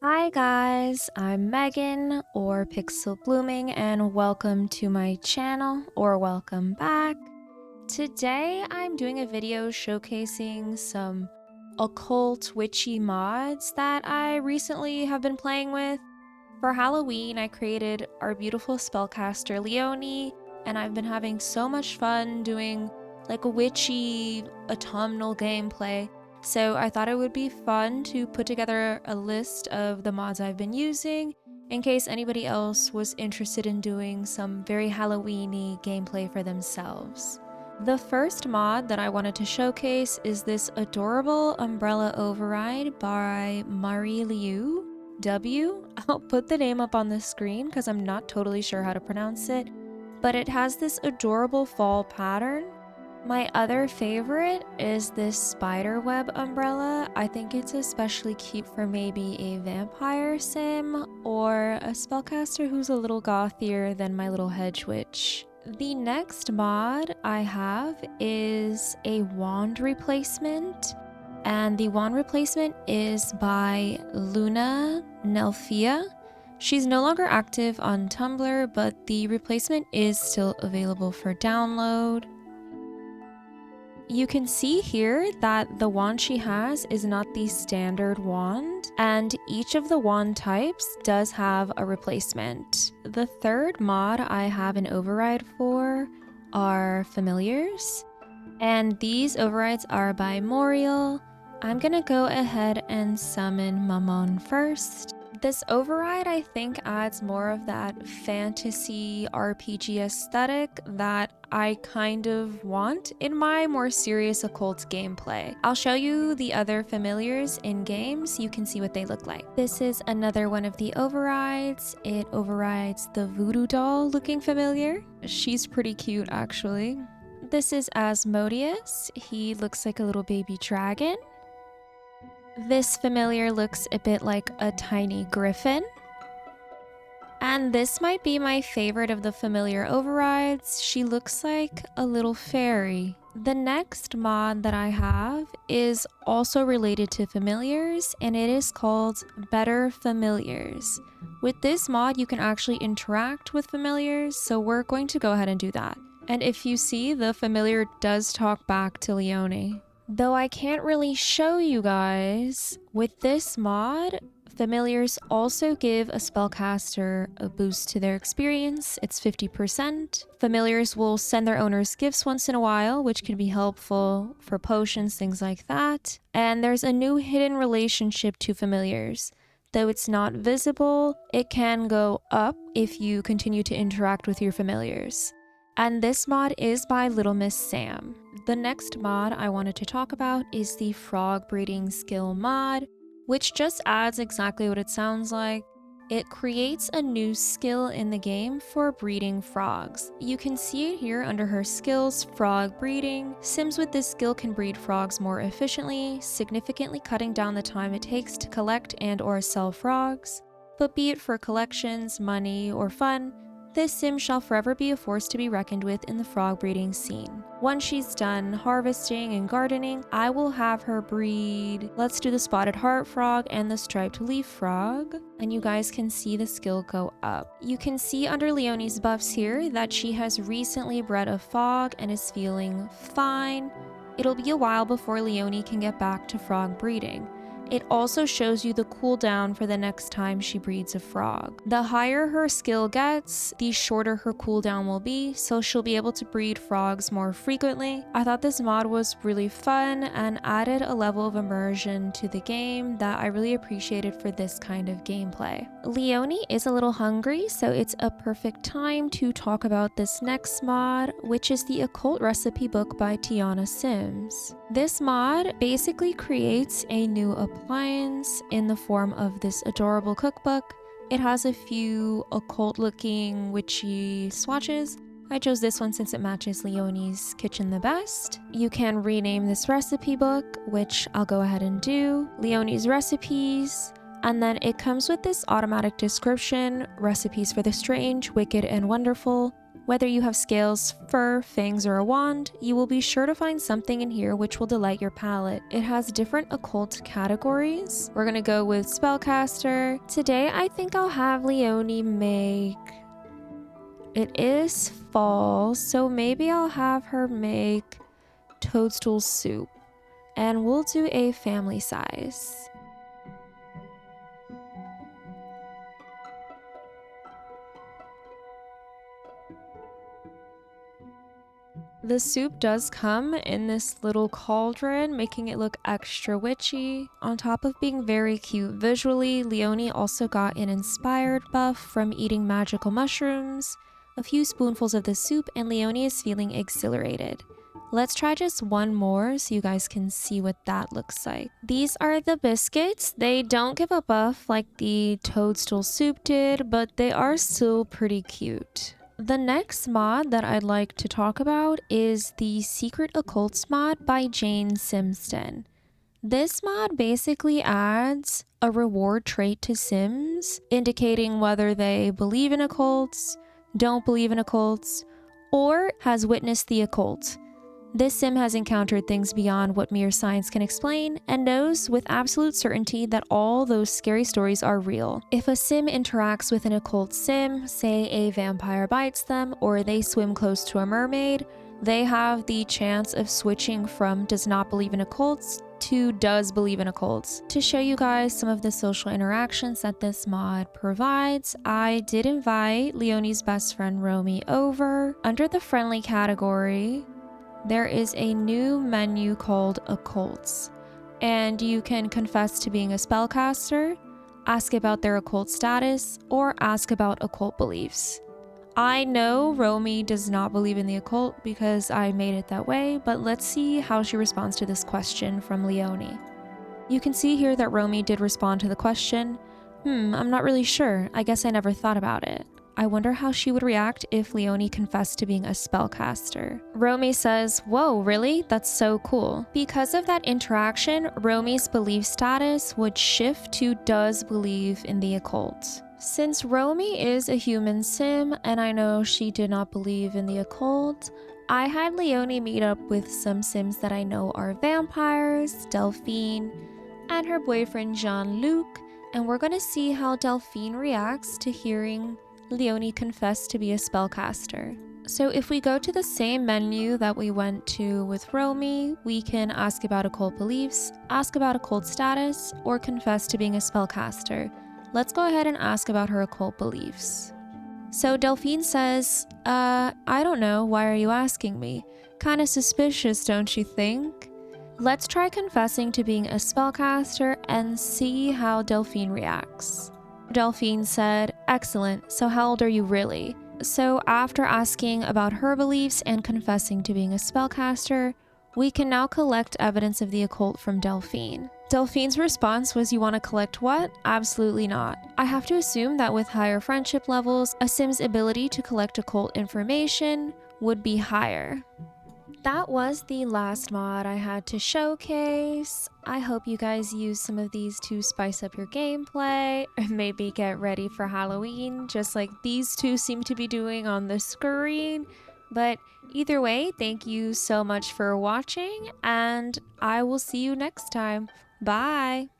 Hi guys, I'm Megan or Pixel Blooming and welcome to my channel or welcome back. Today I'm doing a video showcasing some occult witchy mods that I recently have been playing with. For Halloween, I created our beautiful spellcaster Leonie, and I've been having so much fun doing like a witchy autumnal gameplay. So I thought it would be fun to put together a list of the mods I've been using in case anybody else was interested in doing some very Halloween-y gameplay for themselves. The first mod that I wanted to showcase is this adorable umbrella override by Marie Liu W. I'll put the name up on the screen because I'm not totally sure how to pronounce it, but it has this adorable fall pattern. My other favorite is this spider web umbrella. I think it's especially cute for maybe a vampire sim or a spellcaster who's a little gothier than my little hedge witch. The next mod I have is a wand replacement, and the wand replacement is by Luna Nelfia. She's no longer active on Tumblr, but the replacement is still available for download. You can see here that the wand she has is not the standard wand, and each of the wand types does have a replacement. The third mod I have an override for are familiars, and these overrides are by Moriel. I'm gonna go ahead and summon Mammon first. This override I think adds more of that fantasy RPG aesthetic that I kind of want in my more serious occult gameplay. I'll show you the other familiars in game so you can see what they look like. This is another one of the overrides. It overrides the voodoo doll looking familiar. She's pretty cute actually. This is Asmodeus. He looks like a little baby dragon. This familiar looks a bit like a tiny griffin. And this might be my favorite of the familiar overrides. She looks like a little fairy. The next mod that I have is also related to familiars, and it is called Better Familiars. With this mod, you can actually interact with familiars, so we're going to go ahead and do that. And if you see, the familiar does talk back to Leonie. Though I can't really show you guys, with this mod, familiars also give a spellcaster a boost to their experience. It's 50%. Familiars will send their owners gifts once in a while, which can be helpful for potions, things like that. And there's a new hidden relationship to familiars. Though it's not visible, it can go up if you continue to interact with your familiars. And this mod is by Little Miss Sam. The next mod I wanted to talk about is the frog breeding skill mod, which just adds exactly what it sounds like. It creates a new skill in the game for breeding frogs. You can see it here under her skills, frog breeding. Sims with this skill can breed frogs more efficiently, significantly cutting down the time it takes to collect and or sell frogs. But be it for collections, money, or fun, this sim shall forever be a force to be reckoned with in the frog breeding scene. Once she's done harvesting and gardening, I will have her breed, let's do the spotted heart frog and the striped leaf frog, and you guys can see the skill go up. You can see under Leonie's buffs here that she has recently bred a frog and is feeling fine. It'll be a while before Leonie can get back to frog breeding. It also shows you the cooldown for the next time she breeds a frog. The higher her skill gets, the shorter her cooldown will be, so she'll be able to breed frogs more frequently. I thought this mod was really fun and added a level of immersion to the game that I really appreciated for this kind of gameplay. Leonie is a little hungry, so it's a perfect time to talk about this next mod, which is the Occult recipe book by Tiana Sims. This mod basically creates a new appliance in the form of this adorable cookbook. It has a few occult looking witchy swatches. I chose this one since it matches Leonie's kitchen the best. You can rename this recipe book, which I'll go ahead and do, Leonie's recipes, and then it comes with this automatic description, recipes for the strange, wicked, and wonderful. Whether you have scales, fur, fangs, or a wand, you will be sure to find something in here which will delight your palate. It has different occult categories. We're gonna go with spellcaster. Today, I think I'll have Leonie make... It is fall, so maybe I'll have her make toadstool soup. And we'll do a family size. The soup does come in this little cauldron, making it look extra witchy. On top of being very cute visually, Leonie also got an inspired buff from eating magical mushrooms. A few spoonfuls of the soup and Leonie is feeling exhilarated. Let's try just one more so you guys can see what that looks like. These are the biscuits. They don't give a buff like the toadstool soup did, but they are still pretty cute. The next mod that I'd like to talk about is the Secret Occults mod by Jane Simston. This mod basically adds a reward trait to Sims, indicating whether they believe in occults, don't believe in occults, or has witnessed the occult. This sim has encountered things beyond what mere science can explain and knows with absolute certainty that all those scary stories are real. If a sim interacts with an occult sim, say a vampire bites them or they swim close to a mermaid, they have the chance of switching from does not believe in occults to does believe in occults. To show you guys some of the social interactions that this mod provides, I did invite Leonie's best friend Romy over. Under the friendly category, there is a new menu called Occults, and you can confess to being a spellcaster, ask about their occult status, or ask about occult beliefs. I know Romy does not believe in the occult because I made it that way, but let's see how she responds to this question from Leonie. You can see here that Romy did respond to the question, I'm not really sure, I guess I never thought about it. I wonder how she would react if Leonie confessed to being a spellcaster. Romy says, whoa, really? That's so cool. Because of that interaction, Romy's belief status would shift to does believe in the occult. Since Romy is a human sim, and I know she did not believe in the occult, I had Leonie meet up with some sims that I know are vampires, Delphine, and her boyfriend Jean-Luc, and we're gonna see how Delphine reacts to hearing Leonie confessed to be a spellcaster. So if we go to the same menu that we went to with Romy, we can ask about occult beliefs, ask about occult status, or confess to being a spellcaster. Let's go ahead and ask about her occult beliefs. So Delphine says, I don't know, why are you asking me? Kinda suspicious, don't you think? Let's try confessing to being a spellcaster and see how Delphine reacts. Delphine said, excellent, so how old are you really? So after asking about her beliefs and confessing to being a spellcaster, we can now collect evidence of the occult from Delphine. Delphine's response was, you want to collect what? Absolutely not. I have to assume that with higher friendship levels, a sim's ability to collect occult information would be higher. That was the last mod I had to showcase. I hope you guys use some of these to spice up your gameplay, or maybe get ready for Halloween, just like these two seem to be doing on the screen. But either way, thank you so much for watching, and I will see you next time. Bye!